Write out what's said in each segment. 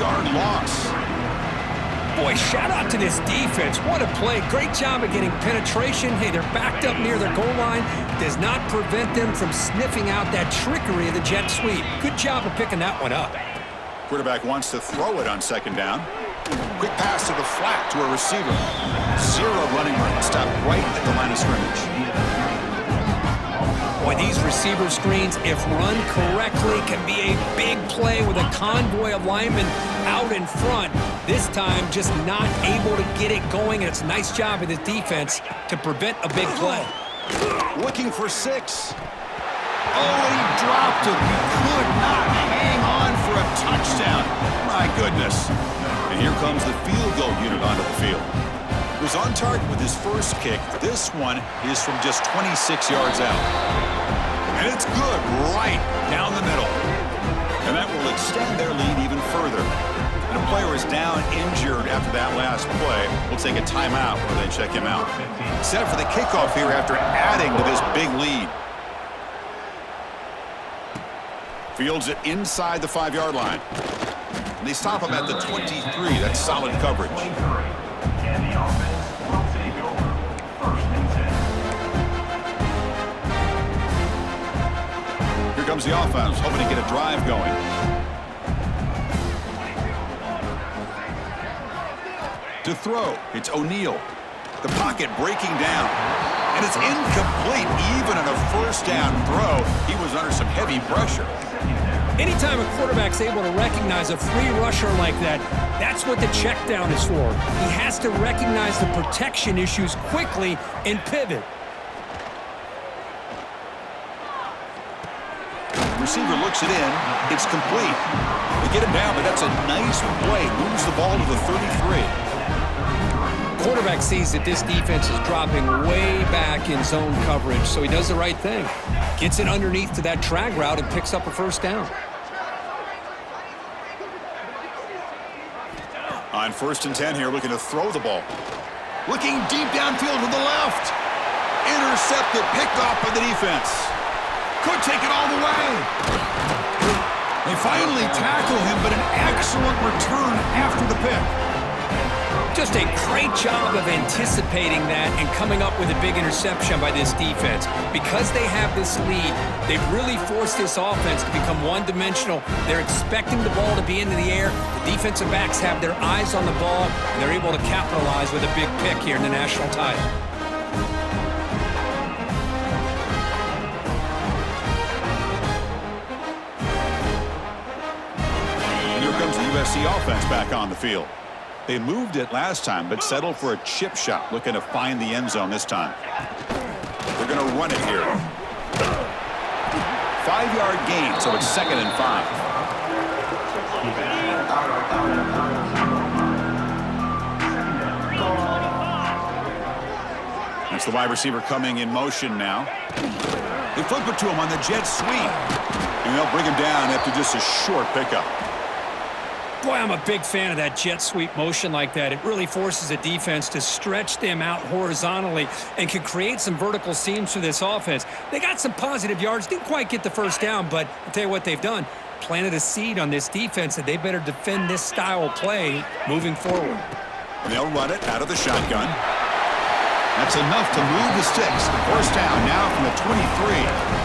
3-yard loss. Boy, shout out to this defense. What a play. Great job of getting penetration. Hey, they're backed up near their goal line. Does not prevent them from sniffing out that trickery of the jet sweep. Good job of picking that one up. Quarterback wants to throw it on second down. Quick pass to the flat to a receiver. Zero running room. Stop right at the line of scrimmage. Boy, these receiver screens, if run correctly, can be a big play with a convoy of linemen out in front. This time, just not able to get it going, and it's a nice job of the defense to prevent a big play. Looking for 6. Oh, and he dropped it. He could not hang on for a touchdown. My goodness. And here comes the field goal unit onto the field. He was on target with his first kick. This one is from just 26 yards out. And it's good right down the middle. And that will extend their lead even further. And a player is down injured after that last play. We'll take a timeout where they check him out. Set for the kickoff here after adding to this big lead. Fields it inside the 5-yard line. And they stop him at the 23. That's solid coverage. Here comes the offense, hoping to get a drive going. To throw, it's O'Neal. The pocket breaking down. And it's incomplete, even on a first down throw. He was under some heavy pressure. Anytime a quarterback's able to recognize a free rusher like that, that's what the check down is for. He has to recognize the protection issues quickly and pivot. Receiver looks it in. It's complete. They get him down, but that's a nice play. Moves the ball to the 33. Quarterback sees that this defense is dropping way back in zone coverage, so he does the right thing. Gets it underneath to that drag route and picks up a first down. On 1st and 10 here, looking to throw the ball. Looking deep downfield to the left. Intercepted, picked off by the defense. Could take it all the way. They finally tackle him, but an excellent return after the pick. Just a great job of anticipating that and coming up with a big interception by this defense. Because they have this lead, they've really forced this offense to become one-dimensional. They're expecting the ball to be into the air. The defensive backs have their eyes on the ball, and they're able to capitalize with a big pick here in the national title. And here comes the USC offense back on the field. They moved it last time, but settled for a chip shot, looking to find the end zone this time. They're going to run it here. 5-yard gain, so it's 2nd and 5. That's the wide receiver coming in motion now. They flip it to him on the jet sweep. And they'll bring him down after just a short pickup. Boy, I'm a big fan of that jet sweep motion like that. It really forces a defense to stretch them out horizontally and can create some vertical seams for this offense. They got some positive yards, didn't quite get the first down, but I'll tell you what they've done. Planted a seed on this defense that they better defend this style of play moving forward. And they'll run it out of the shotgun. That's enough to move the sticks. First down now from the 23.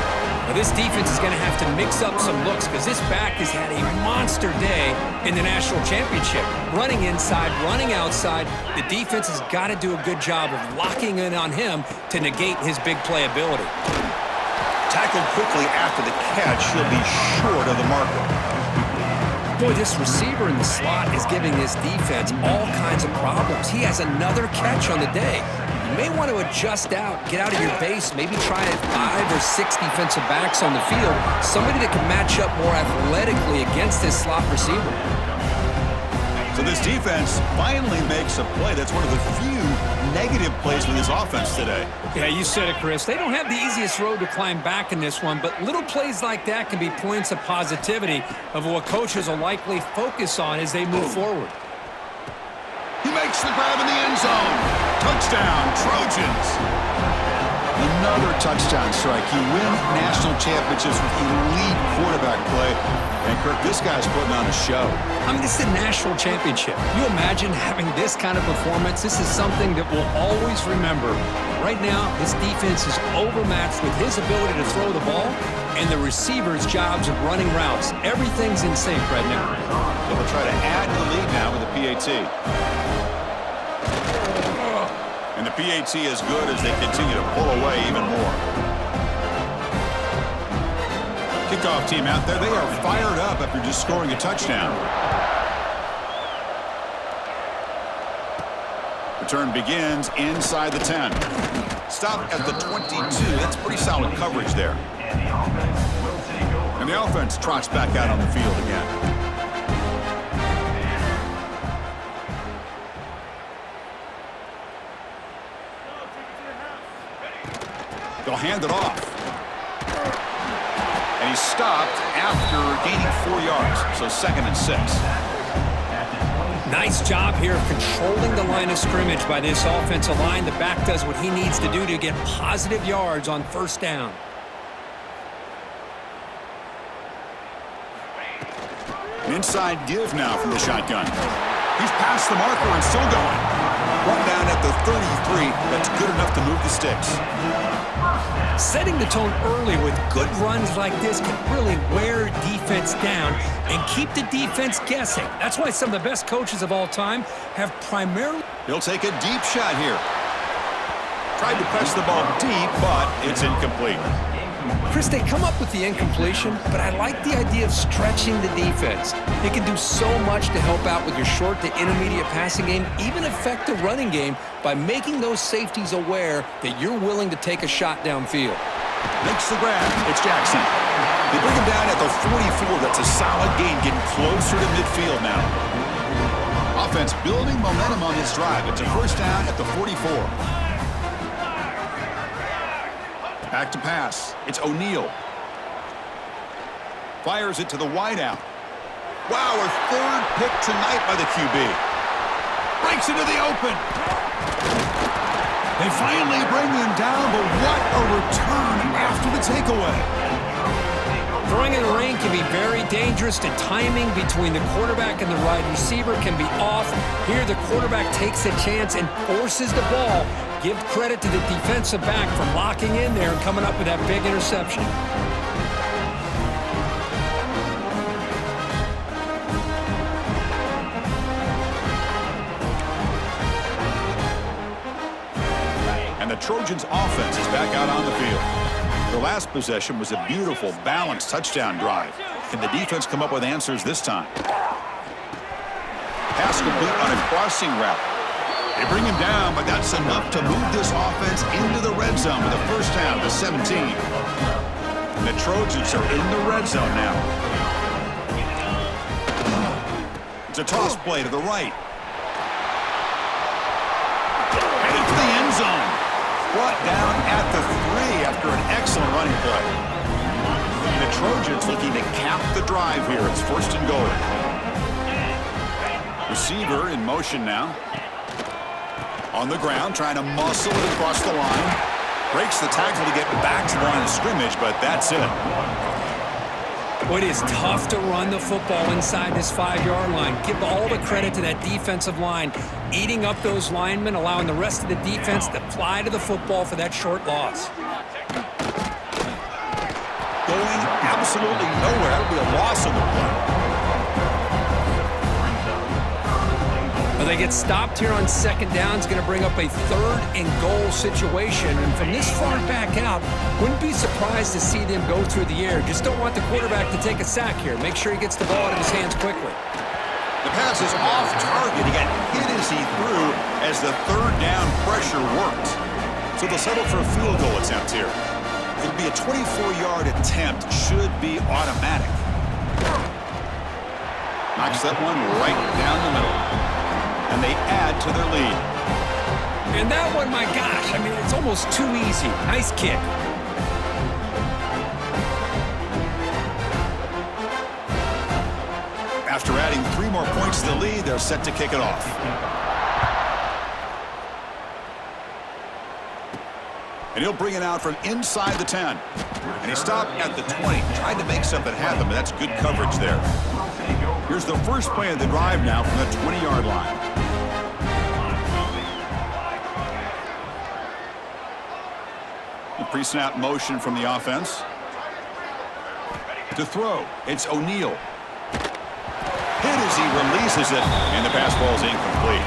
Well, this defense is going to have to mix up some looks because this back has had a monster day in the national championship. Running inside, running outside. The defense has got to do a good job of locking in on him to negate his big play ability. Tackled quickly after the catch. He'll be short of the marker. Boy, this receiver in the slot is giving this defense all kinds of problems. He has another catch on the day. You may want to adjust out, get out of your base, maybe try 5 or 6 defensive backs on the field, somebody that can match up more athletically against this slot receiver. So this defense finally makes a play. That's one of the few negative plays with his offense today. Yeah, you said it, Chris. They don't have the easiest road to climb back in this one, but little plays like that can be points of positivity of what coaches will likely focus on as they move forward. He makes the grab in the end zone. Touchdown, Trojans. Another touchdown strike. You win national championships with elite quarterback play. And, Kirk, this guy's putting on a show. I mean, this is a national championship. You imagine having this kind of performance? This is something that we'll always remember. Right now, this defense is overmatched with his ability to throw the ball and the receivers' jobs of running routes. Everything's in sync right now. So they'll try to add to the lead now with the PAT. And the PAT is good as they continue to pull away even more. Kickoff team out there, they are fired up after just scoring a touchdown. Return begins inside the 10. Stop at the 22. That's pretty solid coverage there. And the offense trots back out on the field again. They'll hand it off. And he's stopped after gaining 4 yards. So 2nd and 6. Nice job here of controlling the line of scrimmage by this offensive line. The back does what he needs to do to get positive yards on 1st down. An inside give now from the shotgun. He's past the marker and still going. Run down at the 33. That's good enough to move the sticks. Setting the tone early with good runs like this can really wear defense down and keep the defense guessing. That's why some of the best coaches of all time have primarily... He'll take a deep shot here. Tried to press the ball deep, but it's incomplete. Chris, they come up with the incompletion, but I like the idea of stretching the defense. It can do so much to help out with your short to intermediate passing game, even affect the running game by making those safeties aware that you're willing to take a shot downfield. Makes the grab. It's Jackson. They bring him down at the 44. That's a solid gain, getting closer to midfield now. Offense building momentum on this drive. It's a 1st down at the 44. Back to pass. It's O'Neal. Fires it to the wideout. Wow, a 3rd pick tonight by the QB. Breaks into the open. They finally bring him down, but what a return after the takeaway. Throwing in the rain can be very dangerous. The timing between the quarterback and the wide receiver can be off. Here, the quarterback takes a chance and forces the ball. Give credit to the defensive back for locking in there and coming up with that big interception. And the Trojans' offense is back out on the field. The last possession was a beautiful, balanced touchdown drive. Can the defense come up with answers this time? Pass complete on a crossing route. They bring him down, but that's enough to move this offense into the red zone with a 1st down to 17. And the Trojans are in the red zone now. It's a toss play to the right. Headed for the end zone. Brought down at the 3 after an excellent running play. And the Trojans looking to cap the drive here. It's 1st and goal. Receiver in motion now. On the ground, trying to muscle it across the line. Breaks the tackle to get back to the line of scrimmage, but that's it. Well, it is tough to run the football inside this 5-yard line. Give all the credit to that defensive line, eating up those linemen, allowing the rest of the defense to fly to the football for that short loss. Going absolutely nowhere. That would be a loss on the play. They get stopped here on 2nd down. It's going to bring up a 3rd and goal situation. And from this far back out, wouldn't be surprised to see them go through the air. Just don't want the quarterback to take a sack here. Make sure he gets the ball out of his hands quickly. The pass is off target. He got hit as he threw as the 3rd down pressure worked. So they'll settle for a field goal attempt here. It'll be a 24-yard attempt. Should be automatic. Knocks that one right down the middle. And they add to their lead. And that one, my gosh, I mean, it's almost too easy. Nice kick. After adding 3 more points to the lead, they're set to kick it off. And he'll bring it out from inside the 10. And he stopped at the 20, tried to make something happen, but that's good coverage there. Here's the first play of the drive now from the 20-yard line. The pre-snap motion from the offense. To throw, it's O'Neal. Hit as he releases it, and the pass ball is incomplete.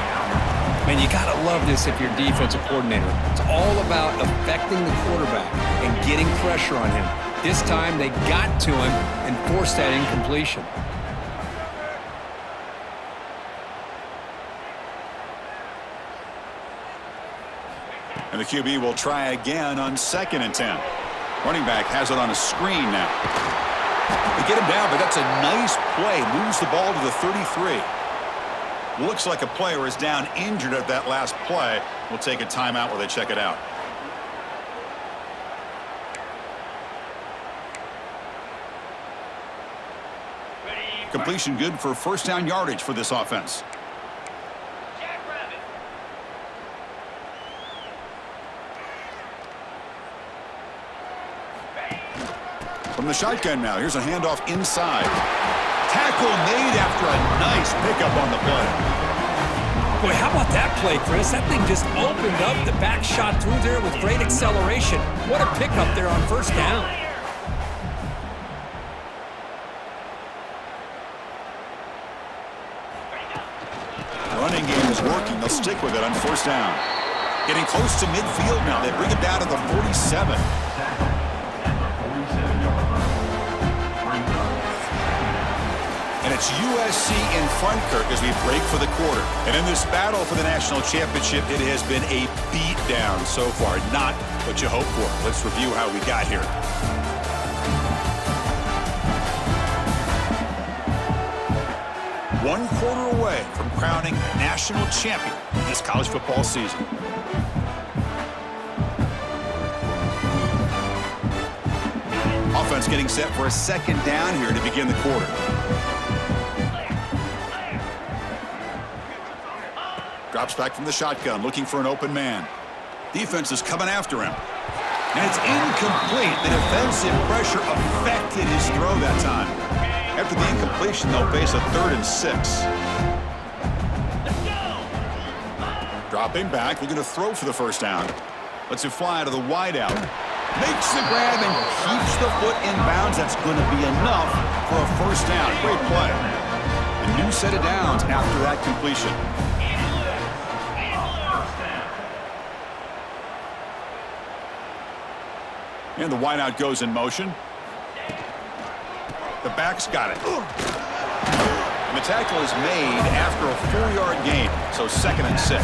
Man, you got to love this if you're a defensive coordinator. It's all about affecting the quarterback and getting pressure on him. This time they got to him and forced that incompletion. And the QB will try again on 2nd and 10. Running back has it on a screen now. They get him down, but that's a nice play. Moves the ball to the 33. Looks like a player is down injured at that last play. We'll take a timeout while they check it out. Completion good for first down yardage for this offense. From the shotgun now, here's a handoff inside. Tackle made after a nice pickup on the play. Boy, how about that play, Chris? That thing just opened up. The back shot through there with great acceleration. What a pickup there on first down. Running game is working. They'll stick with it on first down. Getting close to midfield now. They bring it down to the 47. And it's USC in front, Kirk, as we break for the quarter. And in this battle for the national championship, it has been a beatdown so far. Not what you hoped for. Let's review how we got here. One quarter away from crowning a national champion in this college football season. Offense getting set for a second down here to begin the quarter. Drops back from the shotgun, looking for an open man. Defense is coming after him. And it's incomplete. The defensive pressure affected his throw that time. After the incompletion, they'll face a 3rd and 6. Dropping back, looking to throw for the first down. Lets it fly to the wideout. Makes the grab and keeps the foot in bounds. That's going to be enough for a first down. Great play. A new set of downs after that completion. And the wideout goes in motion. The back's got it. And the tackle is made after a 4-yard gain, so 2nd and 6.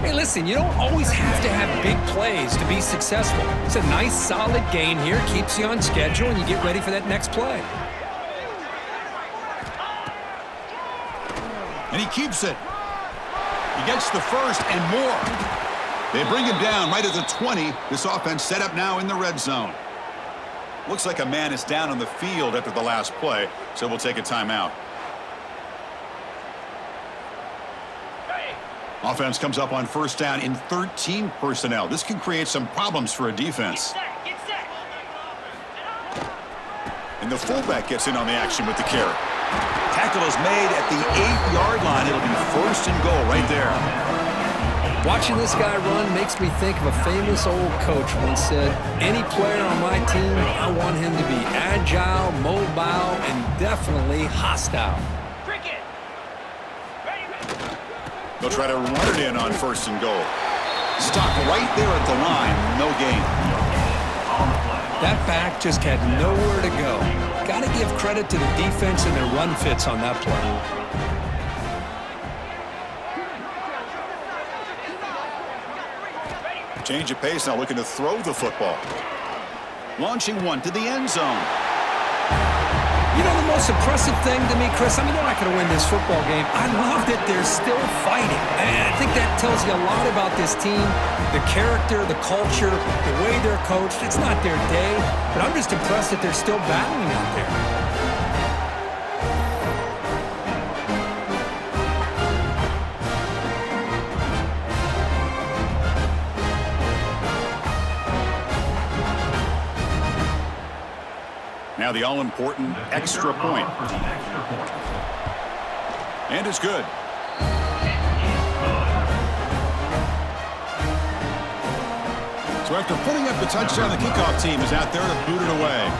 Hey, listen, you don't always have to have big plays to be successful. It's a nice, solid gain here. Keeps you on schedule, and you get ready for that next play. And he keeps it. He gets the first and more. They bring him down right at the 20. This offense set up now in the red zone. Looks like a man is down on the field after the last play, so we'll take a timeout. Offense comes up on first down in 13 personnel. This can create some problems for a defense. And the fullback gets in on the action with the carry. Tackle is made at the 8-yard line. It'll be first and goal right there. Watching this guy run makes me think of a famous old coach once said, any player on my team, I want him to be agile, mobile, and definitely hostile. They'll try to run it in on first and goal. Stopped right there at the line. No gain. That back just had nowhere to go. Got to give credit to the defense and their run fits on that play. Change of pace now, looking to throw the football. Launching one to the end zone. You know, the most impressive thing to me, Chris, I mean, they're not going to win this football game. I love that they're still fighting. And I think that tells you a lot about this team, the character, the culture, the way they're coached. It's not their day, but I'm just impressed that they're still battling out there. Now the all-important extra point. And it's good. So after putting up the touchdown, the kickoff team is out there to boot it away.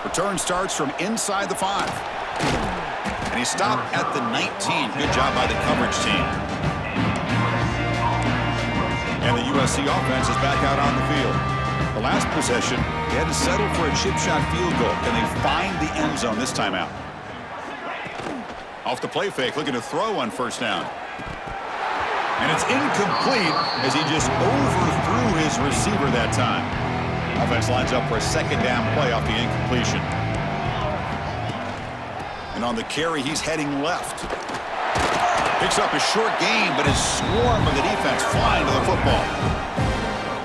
Return starts from inside the 5. And he stopped at the 19. Good job by the coverage team. And the USC offense is back out on the field. The last possession, they had to settle for a chip shot field goal. Can they find the end zone this time out? Off the play fake, looking to throw on first down. And it's incomplete as he just overthrew his receiver that time. Offense lines up for a second down play off the incompletion. And on the carry, he's heading left. Picks up a short gain, but his swarm of the defense flying to the football.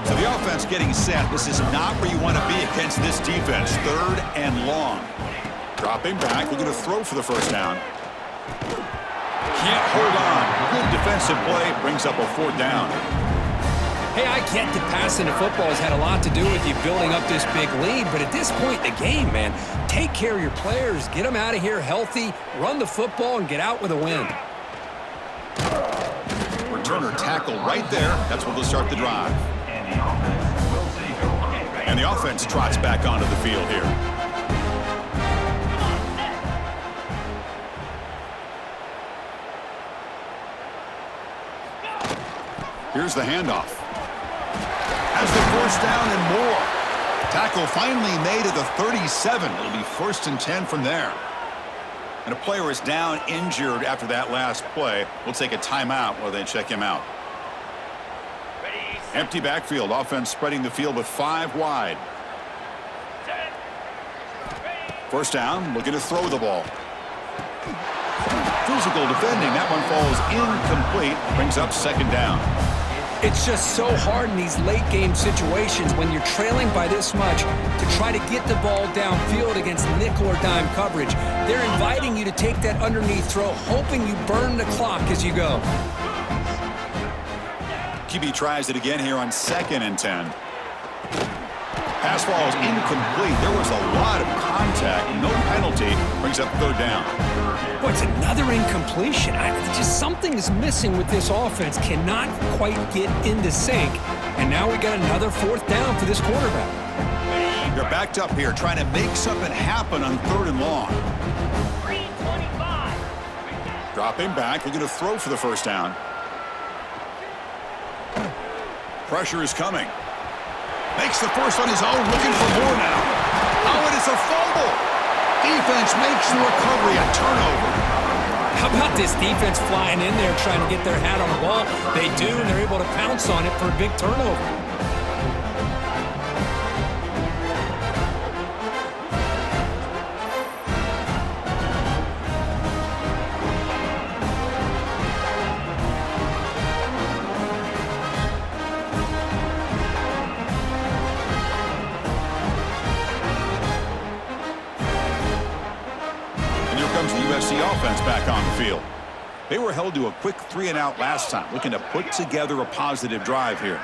So the offense getting set. This is not where you want to be against this defense. 3rd and long. Dropping back, looking to throw for the first down. Can't hold on. Good defensive play, brings up a 4th down. Hey, I get that passing the football has had a lot to do with you building up this big lead, but at this point in the game, man, take care of your players, get them out of here healthy, run the football, and get out with a win. Returner tackle right there. That's where they'll start the drive. And the offense trots back onto the field here. Here's the handoff. Has the first down and more. Tackle finally made at the 37. It'll be 1st and 10 from there. And a player is down injured after that last play. We'll take a timeout while they check him out. Empty backfield. Offense spreading the field with 5 wide. First down, looking to throw the ball. Physical defending. That one falls incomplete. Brings up second down. It's just so hard in these late game situations when you're trailing by this much to try to get the ball downfield against nickel or dime coverage. They're inviting you to take that underneath throw, hoping you burn the clock as you go. QB tries it again here on 2nd and 10. Pass falls incomplete. There was a lot of contact. No penalty. Brings up 3rd down. Boy, it's another incompletion. Just something is missing with this offense. Cannot quite get into sync. And now we got another 4th down for this quarterback. They're backed up here trying to make something happen on 3rd and long. Dropping back. Looking to throw for the first down. Pressure is coming. Makes the first on his own, looking for more now. Oh, and it's a fumble. Defense makes the recovery, a turnover. How about this defense flying in there trying to get their hat on the ball? They do, and they're able to pounce on it for a big turnover. The USC offense back on the field. They were held to a quick 3-and-out last time, looking to put together a positive drive here.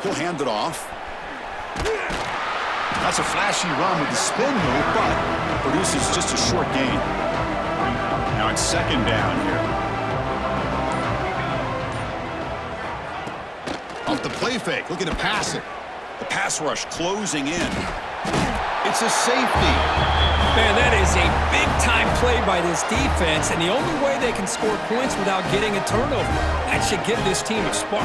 He'll hand it off. That's a flashy run with the spin move, but produces just a short gain. Now it's 2nd down here. Off the play fake, looking to pass it. The pass rush closing in. It's a safety. Man, that is a big-time play by this defense, and the only way they can score points without getting a turnover. That should give this team a spark.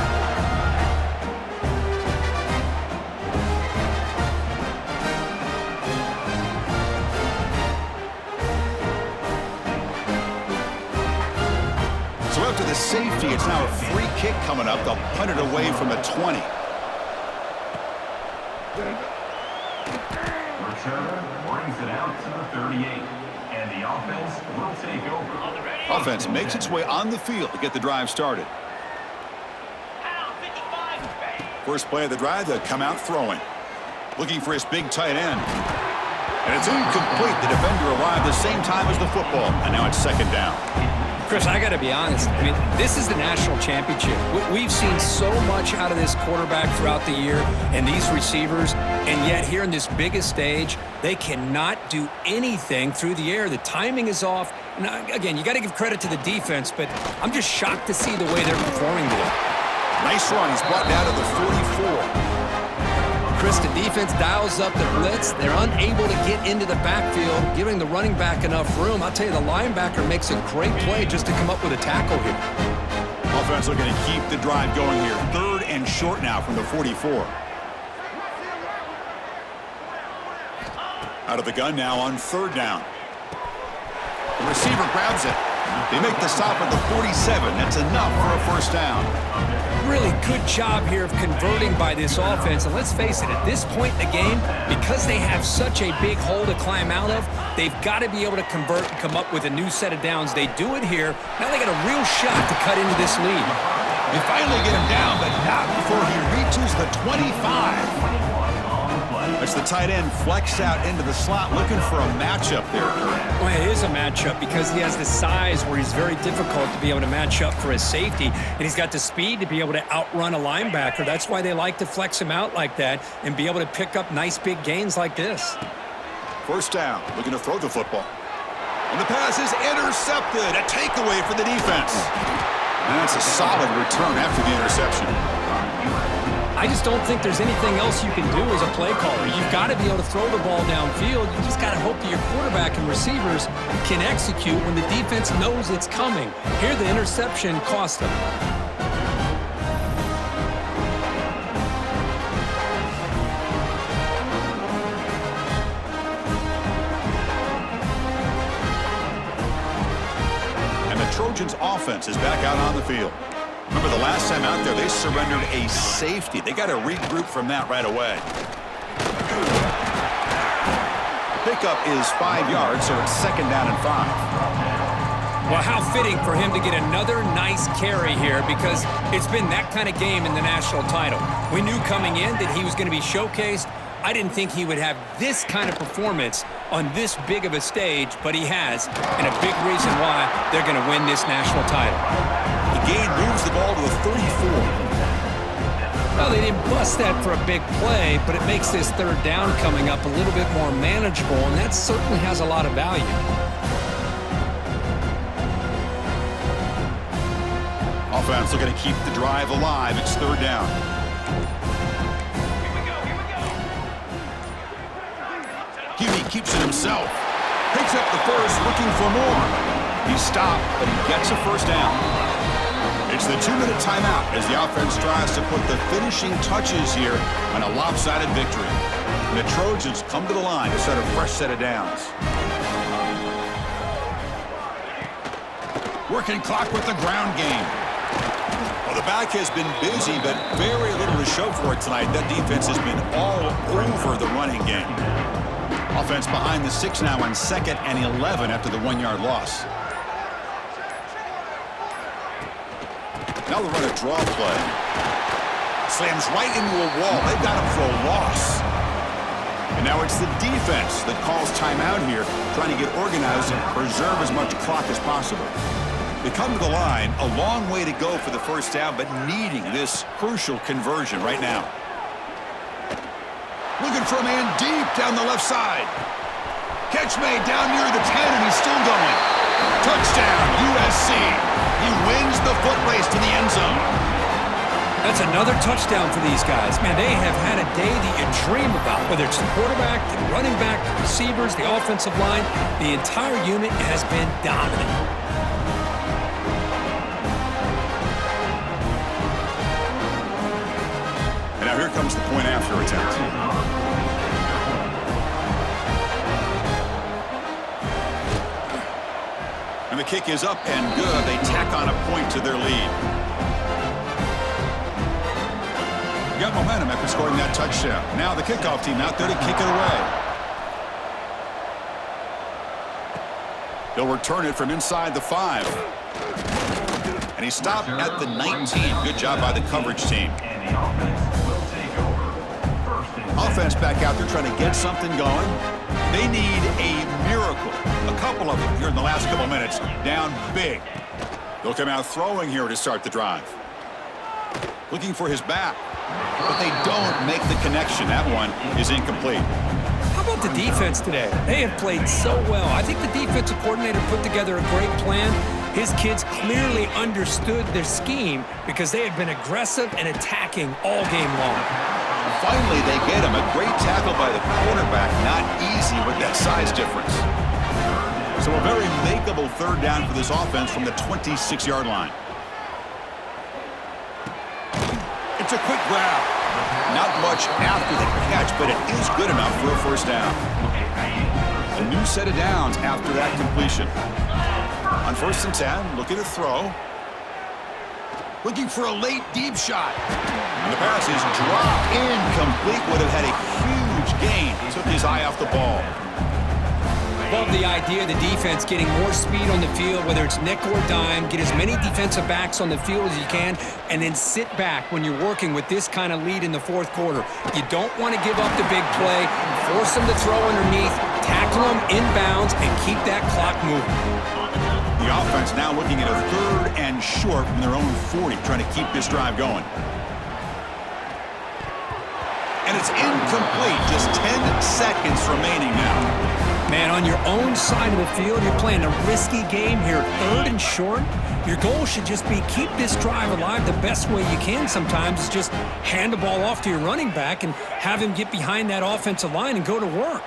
So after the safety, it's now a free kick coming up. They'll punt it away from the 20. Brings it out to the 38, and the offense will take over. Offense makes its way on the field to get the drive started. First play of the drive, they'll come out throwing. Looking for his big tight end. And it's incomplete. The defender arrived the same time as the football, and now it's 2nd down. Chris, I got to be honest. I mean, this is the national championship. We've seen so much out of this quarterback throughout the year and these receivers, and yet here in this biggest stage, they cannot do anything through the air. The timing is off. Now, again, you got to give credit to the defense, but I'm just shocked to see the way they're performing today. Nice run. He's brought down to the 44. Chris, the defense dials up the blitz. They're unable to get into the backfield, giving the running back enough room. I'll tell you, the linebacker makes a great play just to come up with a tackle here. Offense looking to keep the drive going here. 3rd and short now from the 44. Out of the gun now on 3rd down. The receiver grabs it. They make the stop at the 47. That's enough for a 1st down. Really good job here of converting by this offense. And let's face it, at this point in the game, because they have such a big hole to climb out of, they've got to be able to convert and come up with a new set of downs. They do it here. Now they got a real shot to cut into this lead. They finally get him down, but not before he reaches the 25. As the tight end flexed out into the slot, looking for a matchup there. Well, it is a matchup because he has the size where he's very difficult to be able to match up for his safety, and he's got the speed to be able to outrun a linebacker. That's why they like to flex him out like that and be able to pick up nice big gains like this. 1st down, looking to throw the football. And the pass is intercepted. A takeaway for the defense. And that's a solid return after the interception. I just don't think there's anything else you can do as a play caller. You've got to be able to throw the ball downfield. You just got to hope that your quarterback and receivers can execute when the defense knows it's coming. Here, the interception cost them. And the Trojans' offense is back out on the field. Remember the last time out there, they surrendered a safety. They got to regroup from that right away. Pickup is 5 yards, so it's 2nd down and 5. Well, how fitting for him to get another nice carry here because it's been that kind of game in the national title. We knew coming in that he was going to be showcased. I didn't think he would have this kind of performance on this big of a stage, but he has, and a big reason why they're going to win this national title. The gain moves the ball to the 34. Well, they didn't bust that for a big play, but it makes this 3rd down coming up a little bit more manageable, and that certainly has a lot of value. Offense looking to keep the drive alive. It's 3rd down. Huey keeps it himself. Picks up the 1st, looking for more. He's stopped, but he gets a 1st down. It's the 2-minute timeout as the offense tries to put the finishing touches here on a lopsided victory. And the Trojans come to the line to set a fresh set of downs. Working clock with the ground game. Well, the back has been busy, but very little to show for it tonight. That defense has been all over the running game. Offense behind the 6 now on 2nd and 11 after the 1-yard loss. Now they'll run a draw play. Slams right into a wall. They've got him for a loss. And now it's the defense that calls timeout here, trying to get organized and preserve as much clock as possible. They come to the line, a long way to go for the 1st down, but needing this crucial conversion right now. Looking for a man deep down the left side. Catch made down near the 10, and he's still going. Touchdown, USC. He wins the foot race to the end zone. That's another touchdown for these guys. Man, they have had a day that you dream about, whether it's the quarterback, the running back, the receivers, the offensive line. The entire unit has been dominant. And now here comes the point after attempt. And the kick is up and good. They tack on a point to their lead. Got momentum after scoring that touchdown. Now the kickoff team out there to kick it away. He'll return it from inside the 5. And he stopped at the 19. Good job by the coverage team. Offense back out there trying to get something going. They need a miracle. A couple of them here in the last couple minutes. Down big. They'll come out throwing here to start the drive. Looking for his back, but they don't make the connection. That one is incomplete. How about the defense today? They have played so well. I think the defensive coordinator put together a great plan. His kids clearly understood their scheme because they have been aggressive and attacking all game long. Finally, they get him. A great tackle by the quarterback. Not easy with that size difference. So a very makeable third down for this offense from the 26-yard line. It's a quick grab. Not much after the catch, but it is good enough for a first down. A new set of downs after that completion. On 1st and 10, looking to throw. Looking for a late deep shot. And the pass is dropped. Incomplete. Would have had a huge gain. Took his eye off the ball. Love the idea of the defense getting more speed on the field, whether it's nickel or dime, get as many defensive backs on the field as you can, and then sit back when you're working with this kind of lead in the fourth quarter. You don't want to give up the big play, force them to throw underneath, tackle them inbounds, and keep that clock moving. The offense now looking at a 3rd and short from their own 40, trying to keep this drive going. And it's incomplete. Just 10 seconds remaining now. Man, on your own side of the field, you're playing a risky game here, 3rd and short. Your goal should just be keep this drive alive the best way you can sometimes is just hand the ball off to your running back and have him get behind that offensive line and go to work.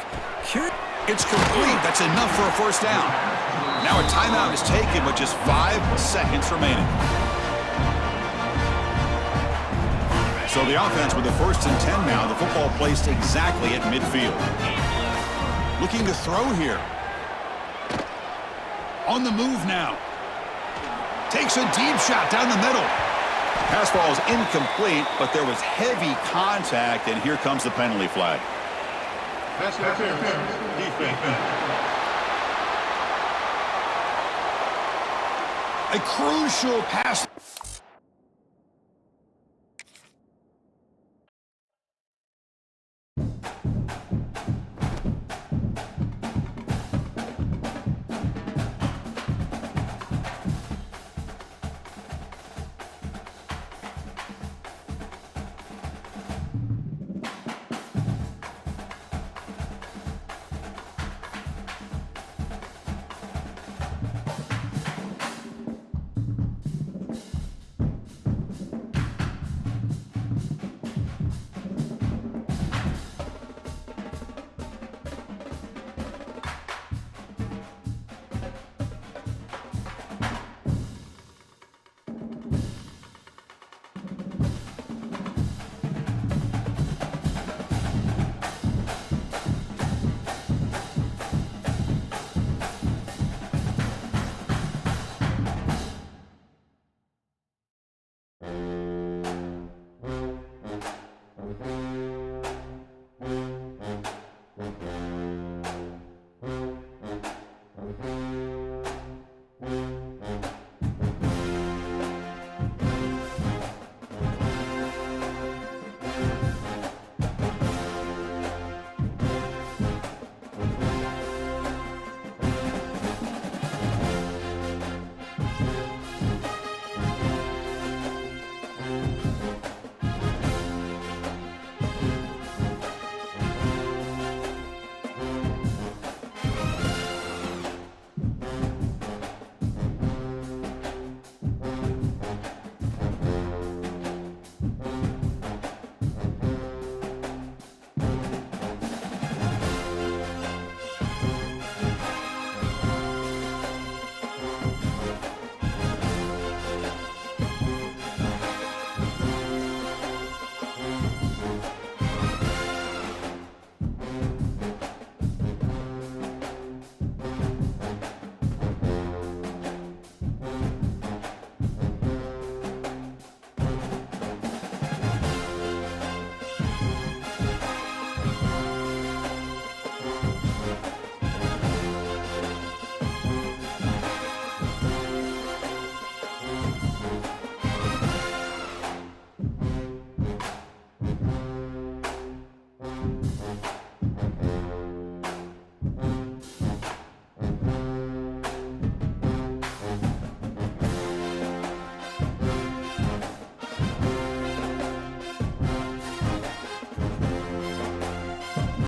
Here, it's complete. That's enough for a first down. Now a timeout is taken with just 5 seconds remaining. So the offense with the 1st and 10 now, the football placed exactly at midfield. Looking to throw here. On the move now. Takes a deep shot down the middle. Pass ball is incomplete, but there was heavy contact, and here comes the penalty flag. Pass interference. Defense. A crucial pass.